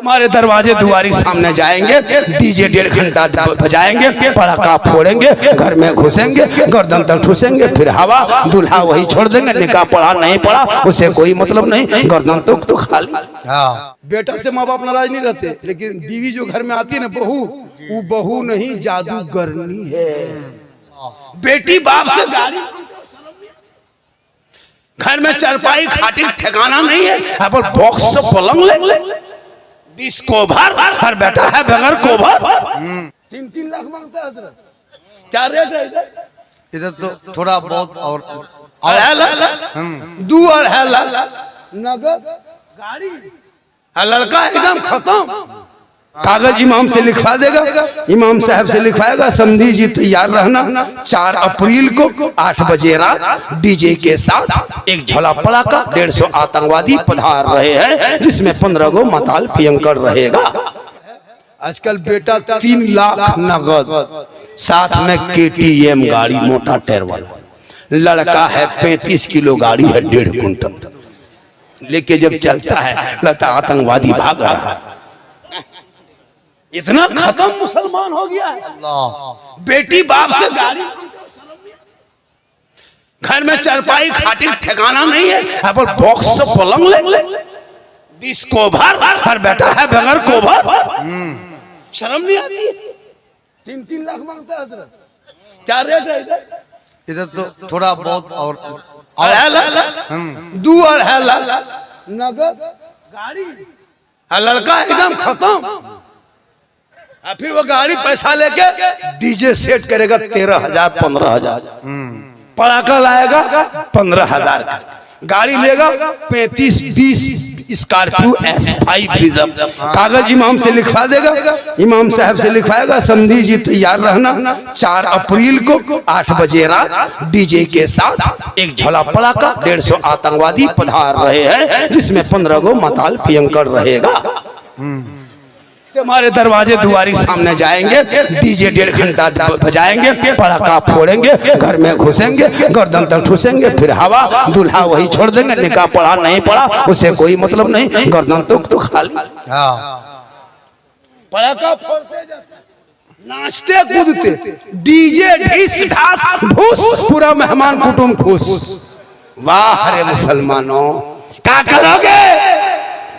तुम्हारे दरवाजे दुआरी सामने जाएंगे, डीजे 1.5 घंटा बजाएंगे, पटाखा फोड़ेंगे, घर में घुसेंगे, गर्दन तक ठूसेंगे, फिर हवा, दूल्हा वही छोड़ देंगे। निकाह पढ़ा नहीं पढ़ा उसे कोई मतलब नहीं, गर्दन तो खाली। बेटा से माँ बाप नाराज नहीं रहते, लेकिन बीवी जो घर में आती है ना, बहू, वो बहू नहीं जादूगरनी है। बेटी बाप से गाड़ी, घर में चारपाई खाटी ठिकाना नहीं है, पर बॉक्स से पलंग ले, डिस्को भर, हर बैठा है बगैर कोभर। 3-3 लाख मांगता है हजरत। क्या रेट है इधर? इधर तो थोड़ा बहुत और 2-2.5 लाख नगद गाड़ी। लड़का एकदम खत्म। कागज इमाम से लिखवा देगा, इमाम साहब से लिखवाएगा, समधी जी तैयार रहना, 4 अप्रैल को 8 बजे रात डीजे के साथ एक झोला पड़ाका, 150 आतंकवादी पधार रहे हैं, जिसमें 15 गो मताल पियंकर रहेगा। आजकल बेटा 3 लाख नगद, साथ में KTM गाड़ी, मोटा टायर वाला। लड़का है 35 किलो गाड़ी है, 1.5 कुंटल लेके जब चलता है लगता आतंकवादी भाग रहा है। इतना खत्म मुसलमान हो गया है। बेटी बाप से गाड़ी, घर में चारपाई खाटी ठिकाना नहीं है, पर बॉक्स से पलंग ले, डिस्को भर, हर बैठा है बगैर कोभर। शर्म नहीं आती? 3-3 लाख मांगता है हजरत। क्या रेट है इधर? इधर तो थोड़ा बहुत और 2.5 लाख नगद गाड़ी। लड़का एकदम खत्म। फिर वो गाड़ी पैसा लेके डीजे सेट करेगा 13,000 15,000, पटाखा लाएगा 15,000 का, गाड़ी लेगा 35-20 स्कॉर्पियो S5 रिजर्व। कागज इमाम से लिखवा देगा, इमाम साहब से लिखवाएगा, समधी जी तैयार रहना, 4 अप्रैल को 8 बजे रात डीजे के साथ एक झोला पड़ाका, 150 आतंकवादी पधार रहे हैं, जिसमें 15 गो मताल पियंकर रहेगा। तुम्हारे दरवाजे दुआरी सामने जाएंगे, डीजे 1.5 घंटा बजाएंगे, पटाखा फोड़ेंगे, घर में घुसेंगे, गर्दन तक ठूसेंगे, फिर हवा, दूल्हा वही छोड़ देंगे। निकाह पढ़ा नहीं पढ़ा उसे कोई मतलब नहीं, गर्दन तो खाली। पटाखा फोड़ते जाते, नाचते कूदते, डीजे ढिस ढास भूस, पूरा मेहमान कुटुंब खुश। वाह रे मुसलमानों, क्या करोगे?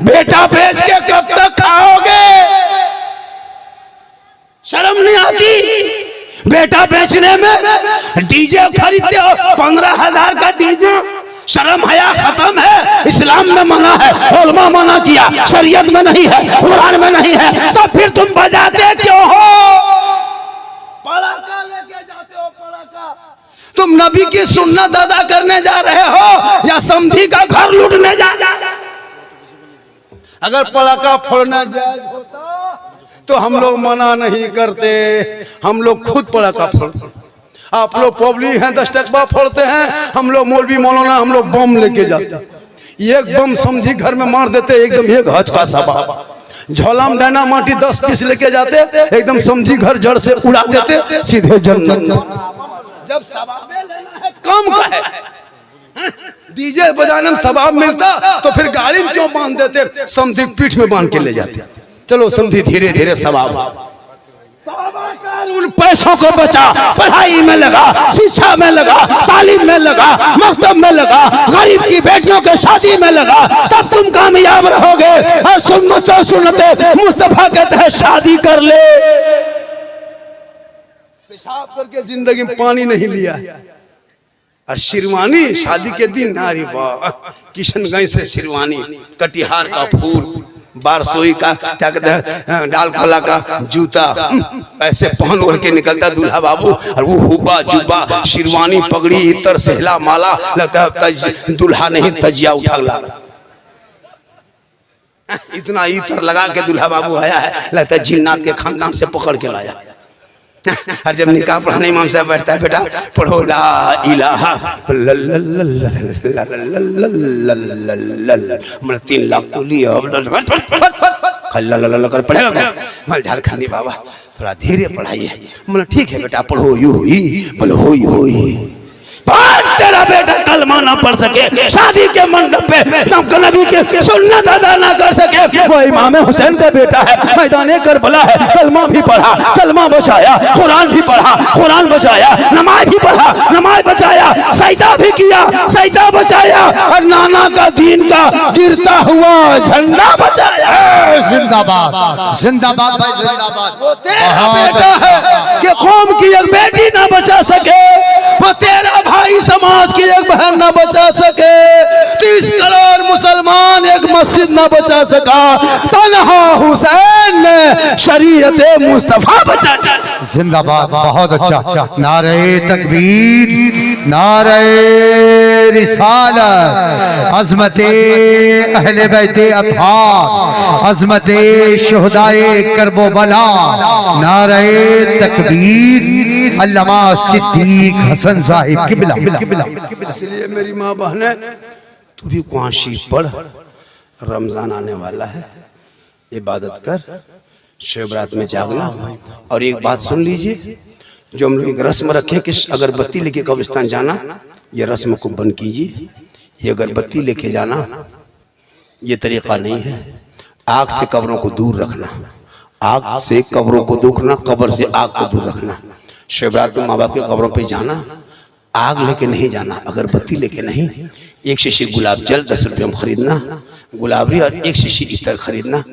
बेटा बेच के कब तक खाओगे? शर्म नहीं आती? बेटा बेचने में डीजे खरीदते हो, 15,000 का डीजे। शर्म हया खत्म है। इस्लाम में मना है, उलमा मना किया, शरीयत में नहीं है, कुरान में नहीं है, तो फिर तुम बजाते क्यों हो? पटाखा लेके जाते हो, पटाखा। तुम नबी की सुन्नत अदा करने जा रहे हो या समधी का घर लूटने जा रहे हो? अगर पटाखा फोड़ना जायज होता तो हम लोग मना नहीं करते, हम लोग खुद पटाखा फोड़ते। आप लोग पब्लिक हैं, 10 टकबा फोड़ते हैं, हम लोग मौलवी मौलाना हम लोग बम लेके जाते। एक बम समझी घर में मार देते, एकदम 1 हज का सभा। झोला में डायना माटी 10 पीस लेके जाते, एकदम समझी घर जड़ से उड़ा देते, सीधे जन्नत। जब सवाब लेना है कम का है, डीजे बजाने में सवाब मिलता तो फिर गाड़ी में क्यों बांध देते? समधी पीठ में बांध के ले जाते। चलो समधी धीरे धीरे सवाब। उन पैसों को बचा, पढ़ाई में लगा, शिक्षा में लगा, तालीम में लगा, मकतब में लगा, गरीब की बेटियों के शादी में लगा, तब तुम कामयाब रहोगे। और सुन्नते मुस्तफा कहते हैं शादी कर ले। पेशाब करके जिंदगी में पानी नहीं लिया। और शिरवानी शादी के दिन, नारी वाह, किशनगंज से शिरवानी, कटिहार का फूल, बारसोई का क्या कहते हैं, डाल कला का जूता, ऐसे पहन ओढ़ के निकलता दूल्हा बाबू। और वो हुब्बा जुब्बा, शिरवानी, पगड़ी, इतर, सहला, माला, लगता है दूल्हा नहीं तजिया उठा ला। इतना इतर लगा के दूल्हा बाबू आया है, लगता है जिन्नात के खानदान से पकड़ के लाया। और जब निकाह पढ़ाने इमाम साहब बैठता है, बेटा पढ़ो ला इलाहा मतलब 3 लाख तो लिया कर पढ़ेगा। मल झारखंडी बाबा थोड़ा धीरे पढ़ाइए। मतलब ठीक है बेटा पढ़ो, यू ही बोलो हो ही तेरा बेटा कलमा ना पढ़ सके, शादी के मंडप पे नबी के सुन्नत अदा ना कर सके, वो इमाम हुसैन का बेटा है, मैदान करबला है, कलमा भी पढ़ा, कलमा बचाया, कुरान भी पढ़ा, कुरान बचाया, नमाज भी पढ़ा, नमाज बचाया, सजदा भी किया, सजदा बचाया, और नाना का दीन का गिरता हुआ झंडा बचाया। जिंदाबाद जिंदाबाद भाई जिंदाबाद। वो तेरा बेटा है कि कौम की एक बेटी ना बचा सके, वो तेरा भाई समाज की एक बहन ना बचा सके, 30 करोड़ मुसलमान एक मस्जिद ना बचा सका, तन्हा हुसैन ने शरीयत मुस्तफा बचा। जिंदाबाद, बहुत अच्छा। नारे तकबीर, नारे रिसालत, अज़मते अहले बैते अत्हार, अज़मते शुहदाए करबला, नारे तकबीर, अल्लामा सिद्दीक हसन साहिब किबला। इसलिए मेरी माँ बहने, तू भी कुआशी पढ़, रमजान आने वाला है, इबादत कर, शिवरात में जागना। और एक बात सुन लीजिए, जो हम लोग एक रस्म रखे कि अगरबत्ती लेके कब्रिस्तान जाना, ये रस्म को बंद कीजिए। ये अगरबत्ती लेके जाना ये तरीका नहीं है। आग से कब्रों को दूर रखना, आग से कब्रों को दूर रखना, कब्र से आग को दूर रखना। शिवरात में माँ बाप के कब्रों पे जाना, आग लेके नहीं जाना, अगरबत्ती लेके नहीं। एक शीशी गुलाब जल 10 रुपये में खरीदना, गुलाबरी, और एक शीशी इतर खरीदना,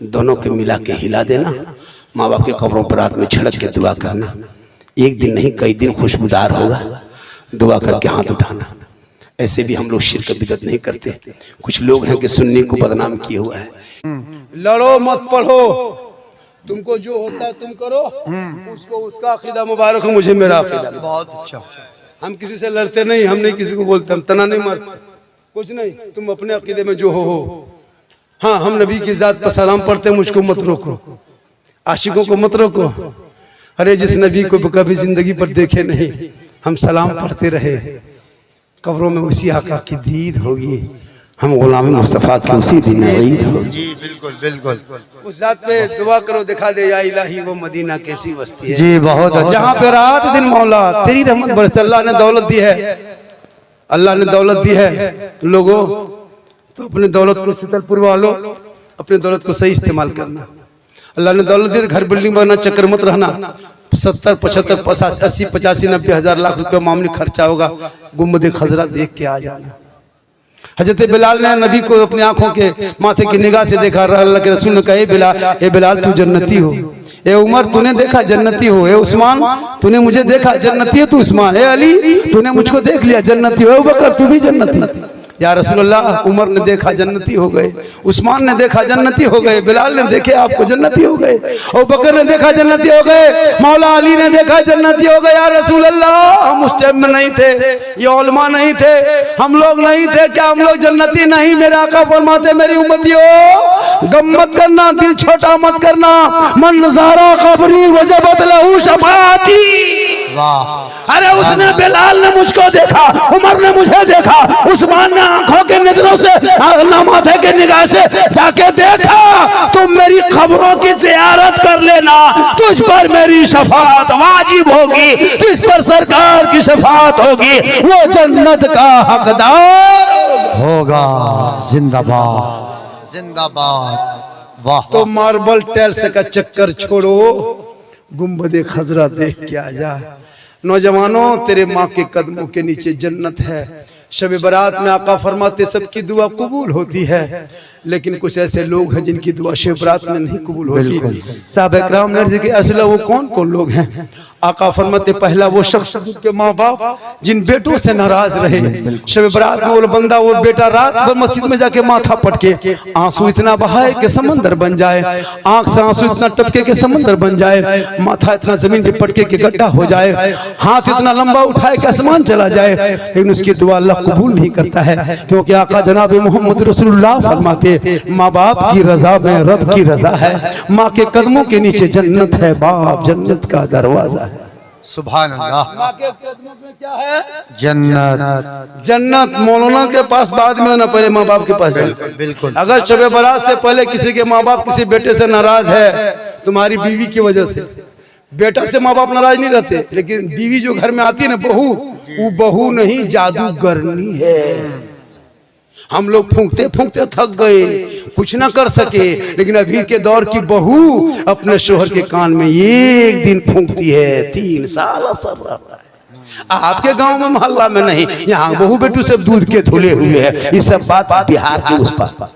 दोनों के मिला के हिला देना, माँ बाप के कब्रों पर रात में छिड़क के दुआ करना। एक दिन नहीं कई दिन खुशबूदार होगा, दुआ करके हाथ उठाना। ऐसे भी हम लोग शिरक बिदअत नहीं करते। कुछ लोग हैं कि सुन्नी को बदनाम किए हुआ है। लड़ो मत पढ़ो, तुमको जो होता है तुम करो, उसको उसका अकीदा मुबारक हो, मुझे मेरा अकीदा। बहुत अच्छा। हम किसी से लड़ते नहीं, हम नहीं किसी को बोलते, हम तना नहीं मारते, कुछ नहीं। तुम अपने अकीदे में जो हो। हाँ, हम नबी की जात पर सलाम पढ़ते, मुझको मत रोको, आशिकों को मत रोको। अरे जिस नबी को कभी जिंदगी पर देखे नहीं, हम सलाम पढ़ते रहे, कब्रों में उसी आका की दीद होगी, हम गुलाम मुस्तफ़ा की उसी दिन ईद होगी। जी बिल्कुल बिल्कुल। उस जात पे दुआ करो, दिखा दे या इलाही वो मदीना कैसी बस्ती है। जी बहुत अच्छा। जहाँ पे रात दिन मौला तेरी रहमत बरसती। अल्लाह ने दौलत दी है, अल्लाह ने दौलत दी है लोगों, तो अपनी दौलत को शीतलपुर वालों, अपनी दौलत को सही इस्तेमाल करना। अल्लाह ने दौलत दी, घर बिल्डिंग बनना, चक्कर मत रहना। 70, 75, 80, 85, 90 हजार लाख रुपया मामूली खर्चा होगा, गुम्बद खजरा देख के आ जाना। हजरत बिलाल ने नबी को अपनी आंखों के माथे की निगाह से देखा। अल्लाह के रसूल ने कहा, ए बिलाल तू जन्नती हो, ए उमर तूने देखा जन्नती हो, ए उस्मान तूने मुझे देखा जन्नती है तू उस्मान, ए अली तूने मुझको देख लिया जन्नती हो, ए बकर तू भी जन्नती। या रसूलुल्लाह, उमर ने देखा जन्नती हो गए, उस्मान ने देखा जन्नती हो गए, बिलाल ने देखे आपको जन्नती हो गए, और बकर ने देखा जन्नती हो गए, मौला अली ने देखा जन्नती हो गए। या रसूलुल्लाह, हम उस टाइम में नहीं थे, ये उलमा नहीं थे, हम लोग नहीं थे, क्या हम लोग जन्नती नहीं? मेरे आका फरमाते, मेरी उम्मतियों गम मत करना, दिल छोटा मत करना, मन नज़ारा कब्री वजबत लहू शफाअती। अरे उसने, बिलाल ने मुझको देखा, उमर ने मुझे देखा, उस्मान ने आंखों के नजरों से, माथे के निगाह से जाके देखा। तुम मेरी खबरों की ज़ियारत कर लेना, तुझ पर मेरी शफाअत वाजिब होगी, तुझ पर सरकार की शफाअत होगी, वो जन्नत का हकदार होगा। जिंदाबाद जिंदाबाद। वाह। तो मार्बल टाइल्स का चक्कर छोड़ो, गुम्बद खजरा देख के आ जा। नौजवानों, तेरे माँ के कदमों के नीचे जन्नत है। शब बारात में आका फरमाते सबकी दुआ कबूल होती है, लेकिन कुछ ऐसे लोग हैं जिनकी दुआ शब बारात में नहीं कबूल होती। साहब इकराम ने अर्ज़ की, असल वो कौन कौन लोग हैं? आका फरमाते, पहला वो शख्स जिनके माँ बाप जिन बेटों से नाराज रहे। शब बारात में वो बंदा, वो बेटा रात भर मस्जिद में जाके माथा पटके, आंसू इतना बहाए कि समंदर बन जाए, आंख से आंसू इतना टपके के समंदर बन जाए, माथा इतना जमीन पे पटके के गड्ढा हो जाए, हाथ इतना लंबा उठाए कि आसमान चला जाए, लेकिन उसकी दुआ अल्लाह कबूल नहीं करता है, क्योंकि आका जनाब मोहम्मद रसूलुल्लाह फरमाते, माँ बाप की रजा में रब की रजा है, माँ के कदमों के नीचे जन्नत है, बाप जन्नत का दरवाजा है। सुभान अल्लाह। माँ के कदमों में क्या है? जन्नत। जन्नत। मौलाना के पास बाद में ना, पहले माँ बाप के पास जाए। बिल्कुल। अगर शब बारात से पहले किसी के माँ बाप किसी बेटे से नाराज है, तुम्हारी बीवी की वजह से, बेटा से माँ बाप नाराज नहीं रहते, लेकिन बीवी जो घर में आती है ना बहू, वो बहू नहीं जादूगरनी है। हम लोग फूंकते फूंकते थक गए, कुछ ना कर सके, लेकिन अभी के दौर की बहू अपने शोहर के कान में एक दिन फूंकती है, 3 साल असर रहता है। आपके गांव में मोहल्ला में नहीं, यहाँ बहू बेटू सब दूध के धुले हुए हैं। ये सब बात बिहार के उस पार,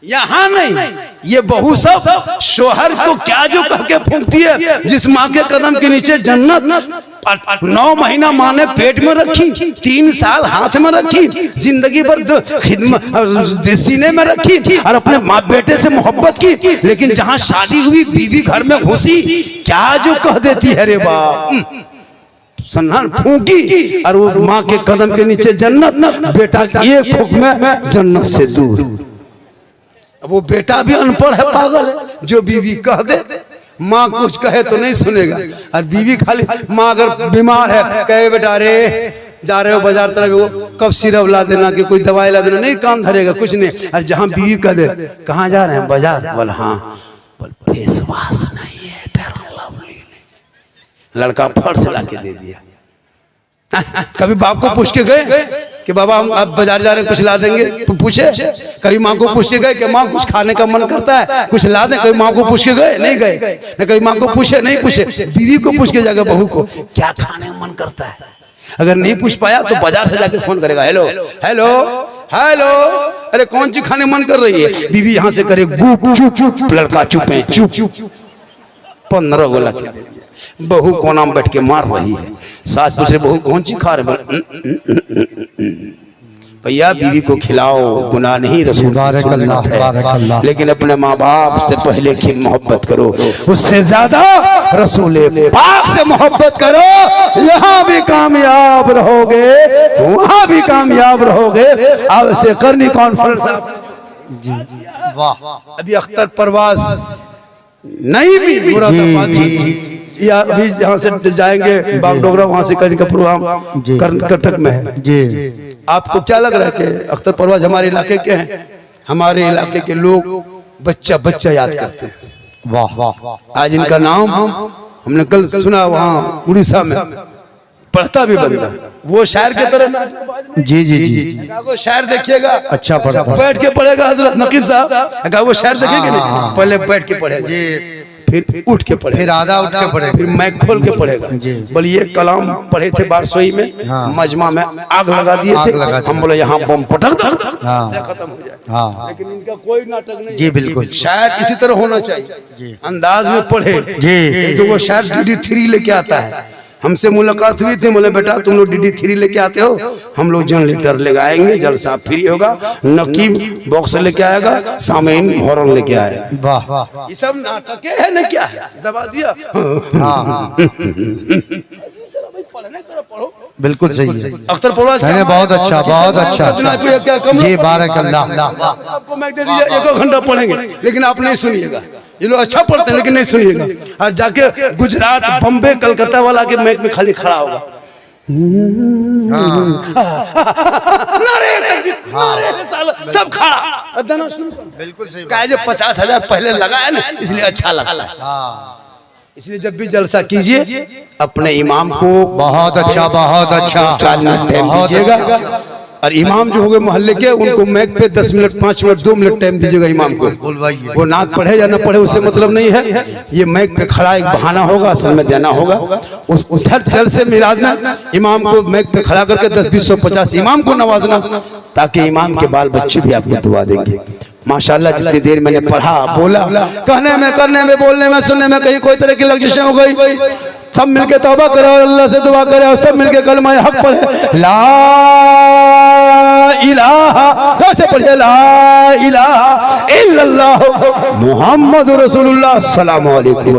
यहाँ नहीं। ये बहू सब शोहर को क्या जो कह के फूंकती है। जिस माँ के कदम के नीचे जन्नत 9 महीना माँ ने पेट में रखी, 3 साल हाथ में रखी, जिंदगी भर खिदमत सीने में रखी और अपने माँ बेटे से मोहब्बत की, लेकिन जहाँ शादी हुई बीवी घर में घुसी, क्या जो कह देती है रे बाप, सन्नान फूंकी और वो माँ के कदम के नीचे जन्नत, बेटा एक फूंक में जन्नत से दूर। अब वो बेटा भी अनपढ़ है, पागल है, जो बीवी कह दे, माँ कुछ कहे तो नहीं सुनेगा, और बीवी खाली, माँ अगर बीमार है कहे बेटा रे जा रहे हो बाजार तरफ, वो कब सिरप ला देना कि कोई दवाई ला देना, नहीं काम धरेगा कुछ नहीं। और जहाँ बीवी कह दे कहाँ जा रहे हैं बाजार, बोल हाँ, बोल फेस वॉश नहीं है, लड़का फट से ला के दे दिया। कभी बाप को पूछ के गए कि बाबा हम आप बाजार जा रहे हैं कुछ ला देंगे, तो पूछे? कभी माँ को पूछ के गए कि माँ कुछ खाने का मन करता है कुछ ला दें? कभी माँ को पूछ के गए? नहीं गए। न कभी माँ को पूछे, नहीं पूछे। बीवी को पूछ के जाकर बहू को क्या खाने का मन करता है, अगर नहीं पूछ पाया तो बाजार से जाकर फोन करेगा, हेलो हेलो हेलो, अरे कौन सी खाने मन कर रही है? बीवी यहाँ से करे गु चुप चुप, लड़का चुप है चुप चुप, 15 गोला के दे दिया। बहू कोना में बैठ के मार रही है, सास पूछ रहे बहू कौन सी खा रहे? भैया बीवी को खिलाओ, गुनाह नहीं, रसूल है, लेकिन अपने माँ बाप से पहले की मोहब्बत करो, उससे ज्यादा रसूल पाक से मोहब्बत करो। यहाँ भी कामयाब रहोगे, वहाँ भी कामयाब रहोगे। अब से करनी कॉन्फ्रेंस जी, वाह। अभी अख्तर परवाज नहीं भी मुरादाबादी, या अभी यहाँ से जाएंगे बागडोगरा, वहाँ से कहीं का प्रोग्राम कर्नाटक में है जी। आपको क्या लग रहा है कि अख्तर परवाज हमारे इलाके के हैं? हमारे इलाके के लोग बच्चा बच्चा याद करते हैं। वाह वाह। आज इनका नाम हमने कल सुना, वहाँ उड़ीसा में पढ़ता भी बंदा, वो शायर के तरह जी जी जी, वो शायर देखिएगा, अच्छा पढ़ता, बैठ के पढ़ेगा हजरत नकीब साहब, वो शायर देखेंगे नहीं, पहले बैठ के पढ़ेगा जी, फिर उठ के पढ़े, फिर आधा उठ के पढ़े, फिर मैक खोल के पढ़ेगा। बोले ये कलाम पढ़े थे बारसोई में, मजमा में आग लगा दिए थे, हम बोले यहाँ बम पटक दो से खत्म हो जाए। लेकिन इनका कोई नाटक नहीं जी, बिल्कुल। शायद इसी तरह होना चाहिए, अंदाज में पढ़े जी। तो वो शायद DD3 लेके आता है। हमसे मुलाकात हुई थी, बोले बेटा तुम लोग DD3 लेके आते हो, हम लोग जनरेटर लेके आएंगे, जलसा फ्री होगा, नकीब बॉक्स लेके आएगा, सामीन हॉर्न लेके आएगा। वाह वाह, ये सब नाटक है ना, क्या है? दबा दिया। बिल्कुल सही है। अख्तर परवाज बहुत अच्छा, बहुत अच्छा जी, बारकल्लाह। आपको मैं दे दीजिए, 1 घंटा पढ़ेंगे, लेकिन आप नहीं सुनिएगा। ये लोग अच्छा पढ़ते हैं लेकिन नहीं सुनिएगा। और जाके गुजरात, बम्बे, कलकत्ता वाला के मैच में खाली खड़ा होगा, सब खड़ा, बिल्कुल सही। 50,000 पहले लगाया ना, इसलिए अच्छा लगता है। इसलिए जब भी जलसा कीजिए अपने इमाम को बहुत अच्छा, बहुत अच्छा 4 मिनट टाइम दीजिएगा, और इमाम जो हो गए मोहल्ले के, उनको मैक पे 10 मिनट, 5 मिनट, 2 मिनट टाइम दीजिएगा इमाम को। वो नात पढ़े या न पढ़े उससे मतलब नहीं है, ये मैक पे खड़ा एक बहाना होगा, असल में देना होगा। उस उधर चल से मिलाना, इमाम को मैक पे खड़ा करके 10, 20, 150 इमाम को नवाजना, ताकि इमाम के बाल बच्चे भी आपको दुआ देंगे। माशाल्लाह जितनी देर मैंने पढ़ा, बोला, कहने में, करने में, बोलने में, सुनने में कहीं कोई तरह की लग्जिशें हो गई, सब मिलके तौबा करो, अल्लाह से दुआ करें, और सब मिलके कलमा हक पढ़े, ला इलाहा, कैसे पढ़िए, ला इलाहा इल्लल्लाह मुहम्मद रसूलुल्लाह, अस्सलामु अलैकुम।